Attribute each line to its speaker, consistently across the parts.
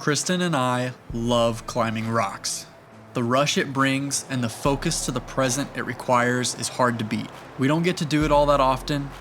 Speaker 1: Kristtn and I love climbing rocks. The rush it brings and the focus to the present it requires is hard to beat. We don't get to do it all that often,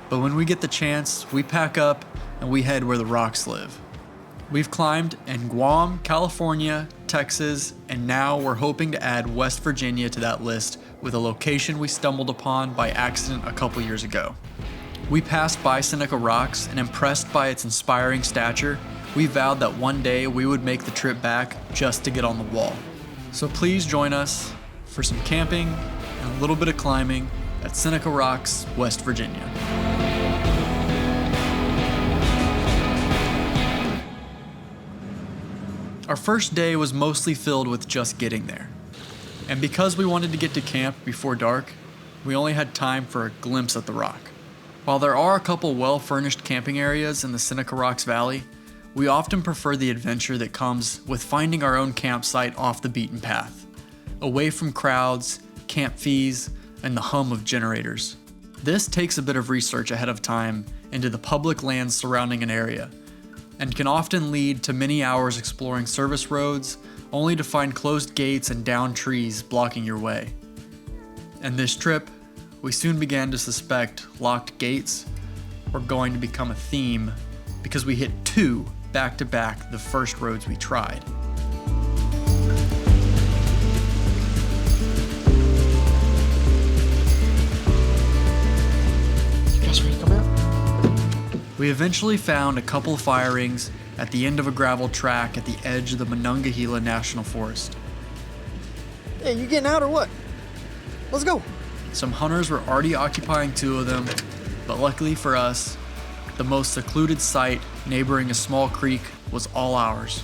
Speaker 1: but when we get the chance, we pack up and we head where the rocks live. We've climbed in Guam, California, Texas, and now we're hoping to add West Virginia to that list with a location we stumbled upon by accident a couple years ago. We passed by Seneca Rocks, and impressed by its inspiring stature, we vowed that one day we would make the trip back just to get on the wall. So please join us for some camping and a little bit of climbing at Seneca Rocks, West Virginia. Our first day was mostly filled with just getting there. And because we wanted to get to camp before dark, we only had time for a glimpse at the rock. While there are a couple well-furnished camping areas in the Seneca Rocks Valley, we often prefer the adventure that comes with finding our own campsite off the beaten path, away from crowds, camp fees, and the hum of generators. This takes a bit of research ahead of time into the public lands surrounding an area, and can often lead to many hours exploring service roads, only to find closed gates and downed trees blocking your way. And this trip, we soon began to suspect locked gates were going to become a theme because we hit two back-to-back the first roads we tried.
Speaker 2: You guys ready to come out?
Speaker 1: We eventually found a couple of fire rings at the end of a gravel track at the edge of the Monongahela National Forest.
Speaker 2: Hey, you getting out or what? Let's go.
Speaker 1: Some hunters were already occupying two of them, but luckily for us, the most secluded site neighboring a small creek was all ours.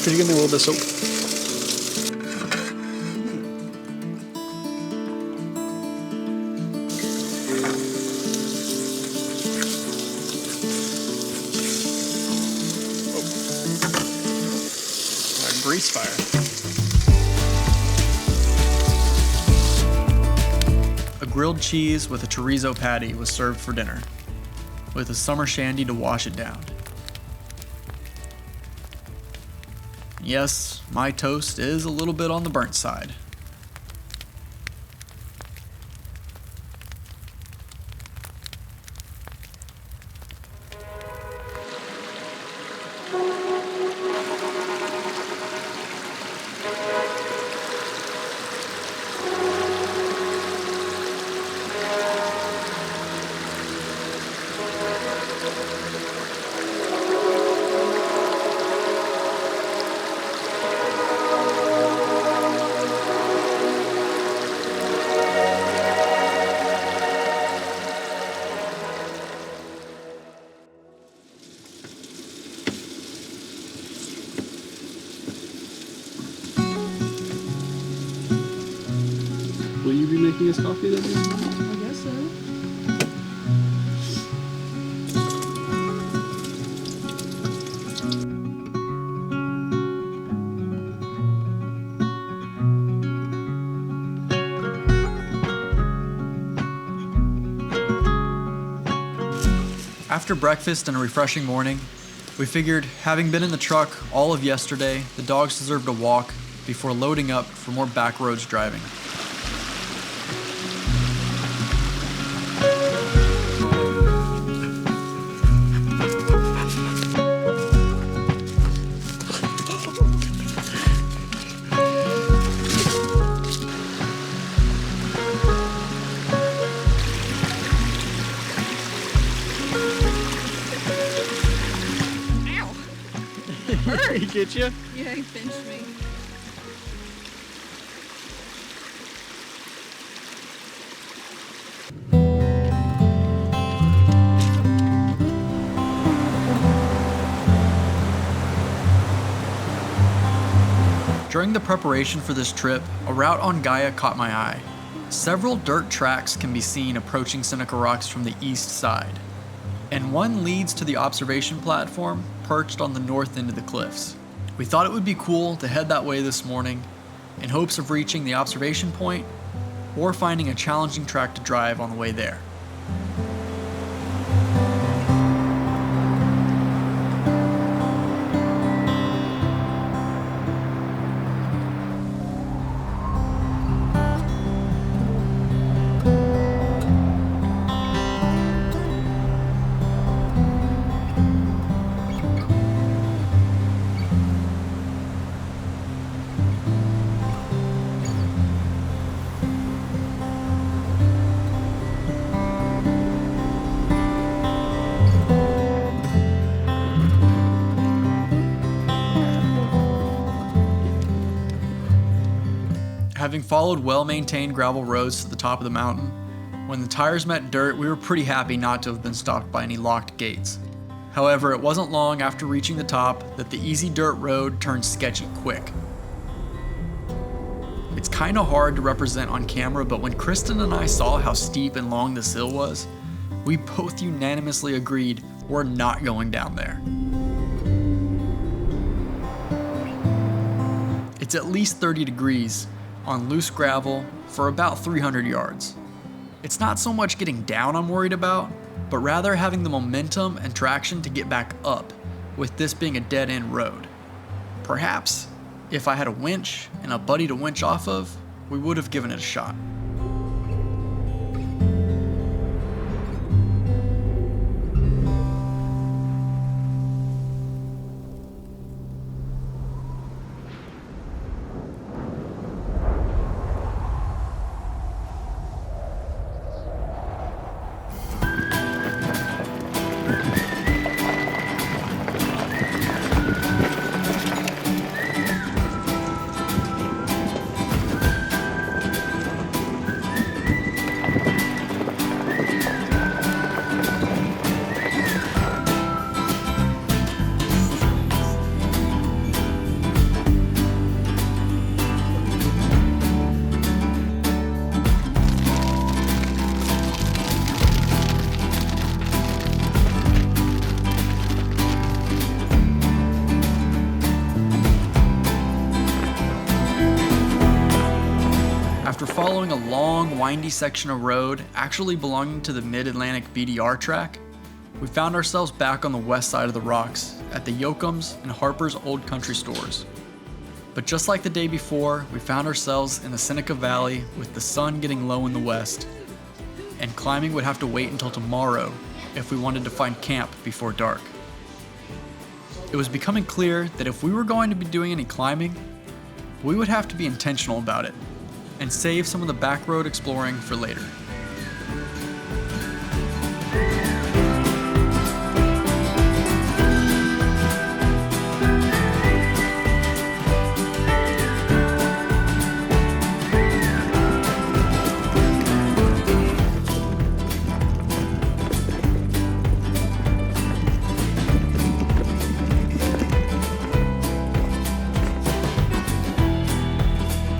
Speaker 2: Could you give me a little bit of soap?
Speaker 1: A grease fire. A grilled cheese with a chorizo patty was served for dinner, with a summer shandy to wash it down. Yes, my toast is a little bit on the burnt side.
Speaker 3: Will you be making us coffee then?
Speaker 4: I guess so.
Speaker 1: After breakfast and a refreshing morning, we figured, having been in the truck all of yesterday, the dogs deserved a walk before loading up for more back roads driving.
Speaker 2: He get you?
Speaker 4: Yeah, he pinched me.
Speaker 1: During the preparation for this trip, a route on Gaia caught my eye. Several dirt tracks can be seen approaching Seneca Rocks from the east side, and one leads to the observation platform perched on the north end of the cliffs. We thought it would be cool to head that way this morning in hopes of reaching the observation point or finding a challenging track to drive on the way there. Having followed well-maintained gravel roads to the top of the mountain, when the tires met dirt, we were pretty happy not to have been stopped by any locked gates. However, it wasn't long after reaching the top that the easy dirt road turned sketchy quick. It's kinda hard to represent on camera, but when Kristtn and I saw how steep and long this hill was, we both unanimously agreed we're not going down there. It's at least 30 degrees on loose gravel for about 300 yards. It's not so much getting down I'm worried about, but rather having the momentum and traction to get back up, with this being a dead-end road. Perhaps, if I had a winch and a buddy to winch off of, we would have given it a shot. After following a long, windy section of road actually belonging to the Mid-Atlantic BDR track, we found ourselves back on the west side of the rocks at the Yoakum's and Harper's Old Country stores. But just like the day before, we found ourselves in the Seneca Valley with the sun getting low in the west, and climbing would have to wait until tomorrow if we wanted to find camp before dark. It was becoming clear that if we were going to be doing any climbing, we would have to be intentional about it and save some of the back road exploring for later.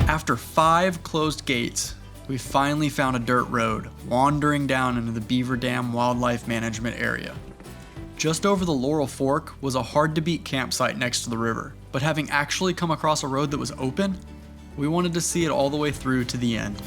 Speaker 1: After 5 closed gates, we finally found a dirt road wandering down into the Beaver Dam Wildlife Management Area. Just over the Laurel Fork was a hard-to-beat campsite next to the river, but having actually come across a road that was open, we wanted to see it all the way through to the end.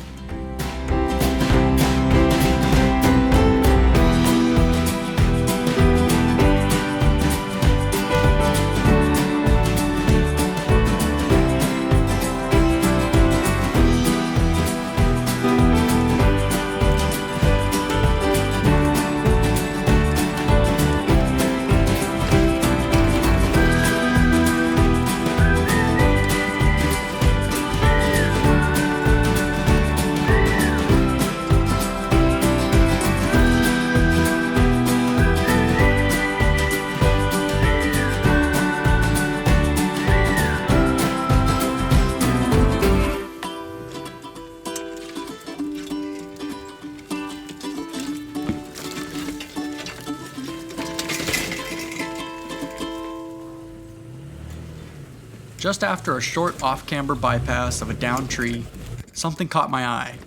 Speaker 1: Just after a short off-camber bypass of a downed tree, something caught my eye,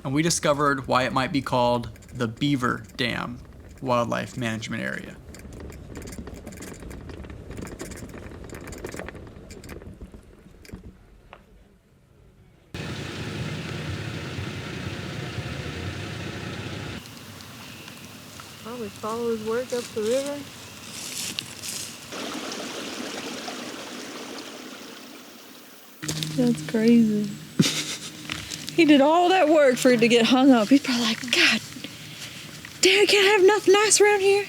Speaker 1: and we discovered why it might be called the Beaver Dam Wildlife Management Area.
Speaker 4: We follow his work up the river. That's crazy. He did all that work for it to get hung up. He's probably like, God, damn, can't I have nothing nice around here?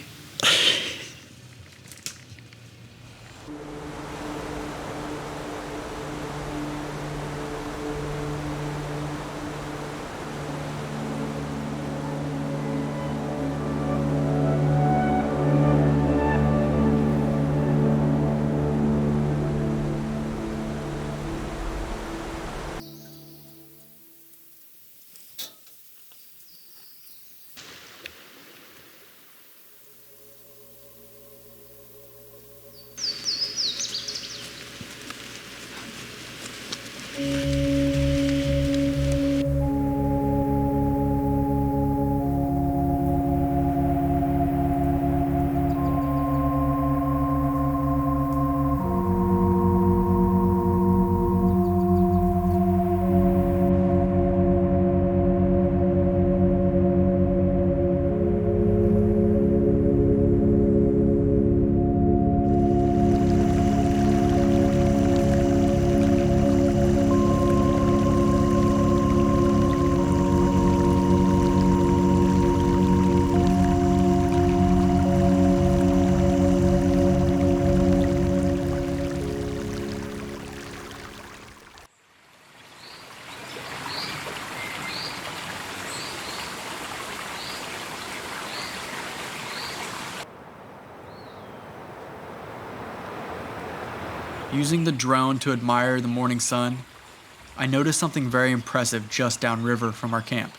Speaker 1: Using the drone to admire the morning sun, I noticed something very impressive just downriver from our camp.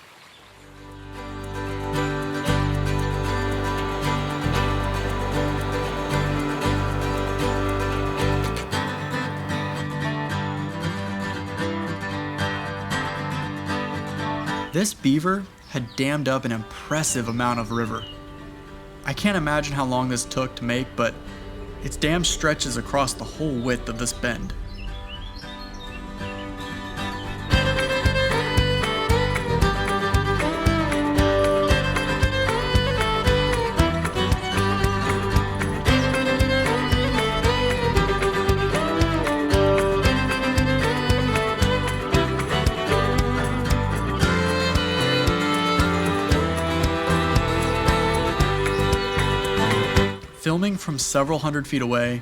Speaker 1: This beaver had dammed up an impressive amount of river. I can't imagine how long this took to make, but its dam stretches across the whole width of this bend. Filming from several hundred feet away,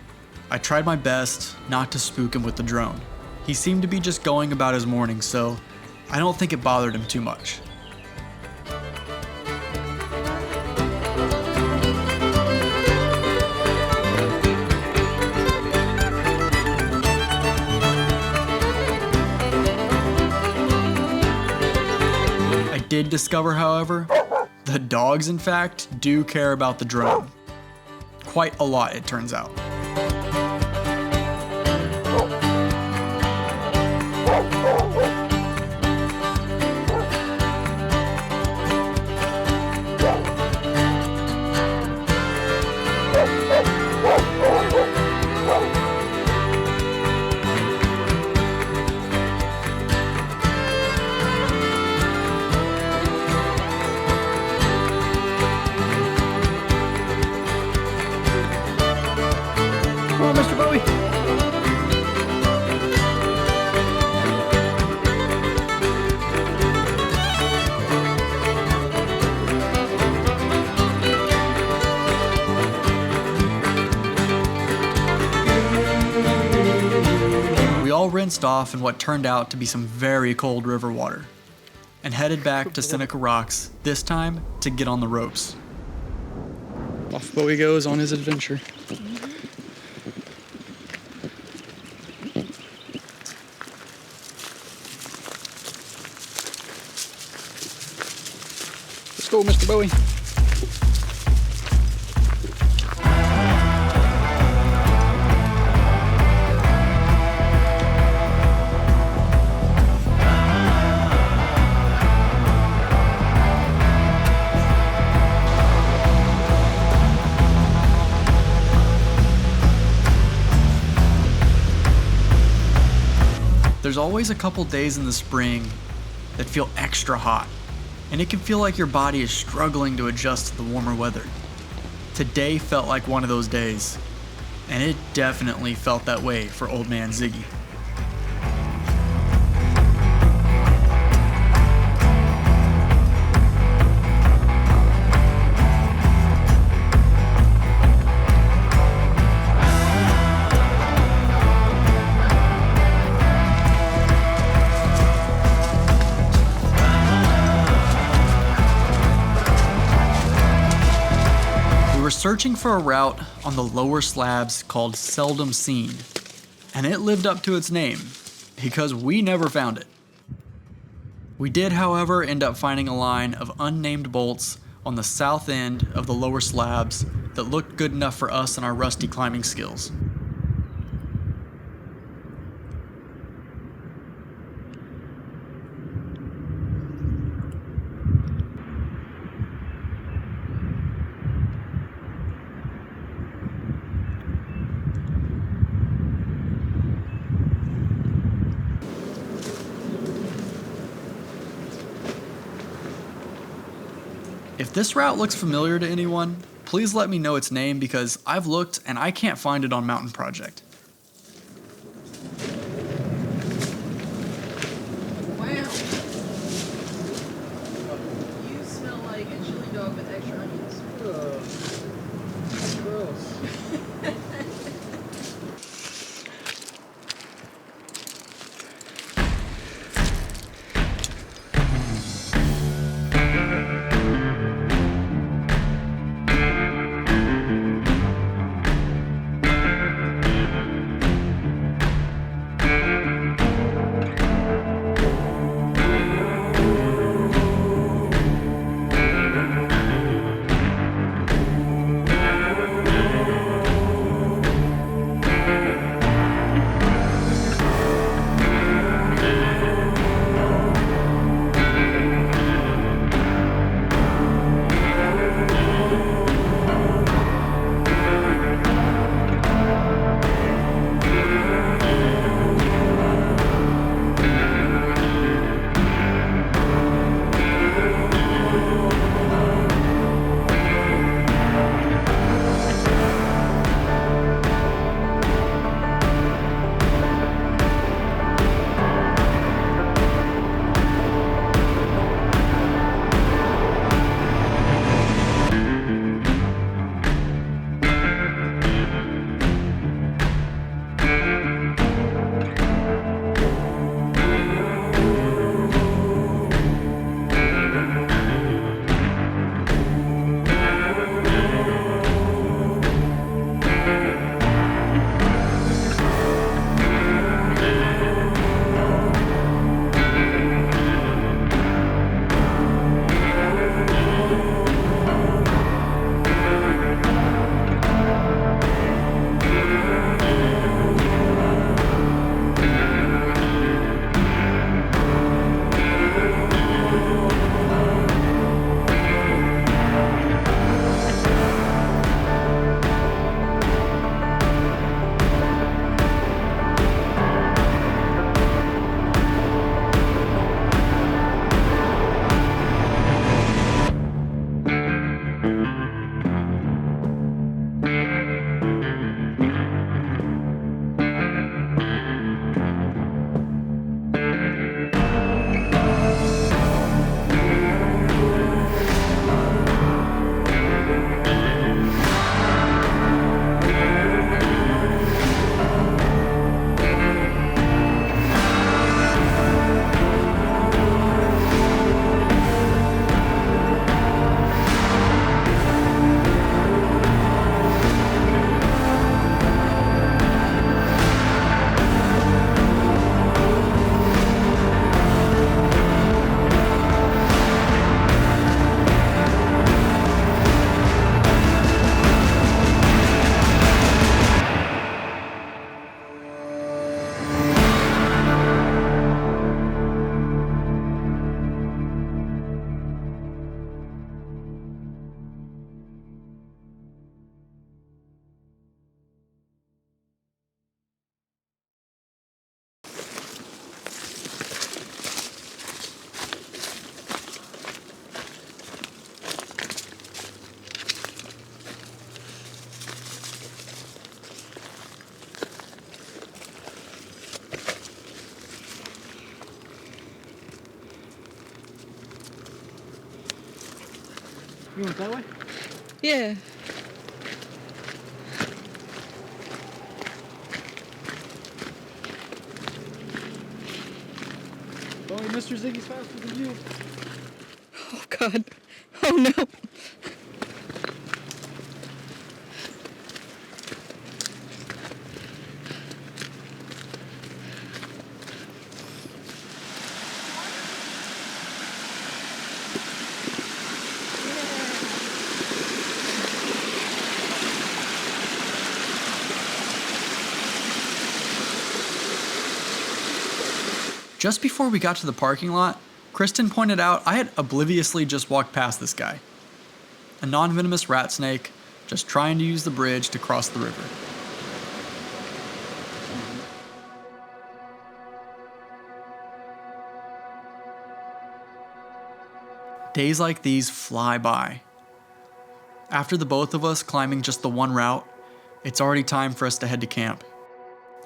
Speaker 1: I tried my best not to spook him with the drone. He seemed to be just going about his morning, so I don't think it bothered him too much. I did discover, however, the dogs in fact do care about the drone. Quite a lot, it turns out. We all rinsed off in what turned out to be some very cold river water and headed back to Seneca Rocks, this time to get on the ropes. Off Bowie goes on his adventure. Let's go, Mr. Bowie. there's always a couple days in the spring that feel extra hot, and it can feel like your body is struggling to adjust to the warmer weather. Today felt like one of those days, and it definitely felt that way for old man Ziggy. Searching for a route on the lower slabs called Seldom Seen, and it lived up to its name because we never found it. We did, however, end up finding a line of unnamed bolts on the south end of the lower slabs that looked good enough for us and our rusty climbing skills. If this route looks familiar to anyone, please let me know its name because I've looked and I can't find it on Mountain Project.
Speaker 4: Wow. You smell like a chili dog with extra onions.
Speaker 2: Gross. You went that way?
Speaker 4: Yeah.
Speaker 2: Oh, Mr. Ziggy's faster than you.
Speaker 4: Oh, God. Oh, no.
Speaker 1: Just before we got to the parking lot, Kristtn pointed out I had obliviously just walked past this guy. A non-venomous rat snake just trying to use the bridge to cross the river. Days like these fly by. After the both of us climbing just the one route, it's already time for us to head to camp.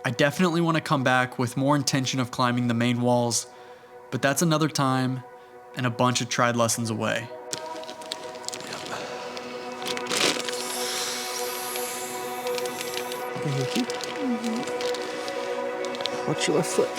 Speaker 1: I definitely want to come back with more intention of climbing the main walls, but that's another time and a bunch of tried lessons away.
Speaker 2: Watch your left foot.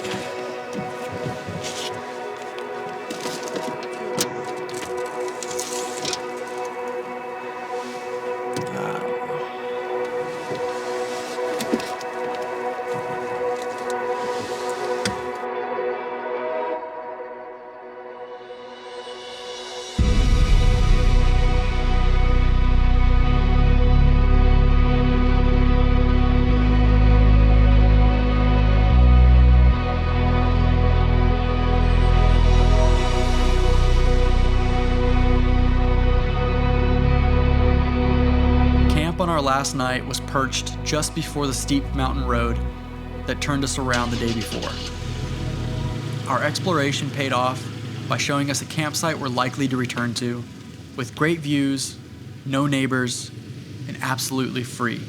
Speaker 1: On our last night was perched just before the steep mountain road that turned us around the day before. Our exploration paid off by showing us a campsite we're likely to return to, with great views, no neighbors, and absolutely free.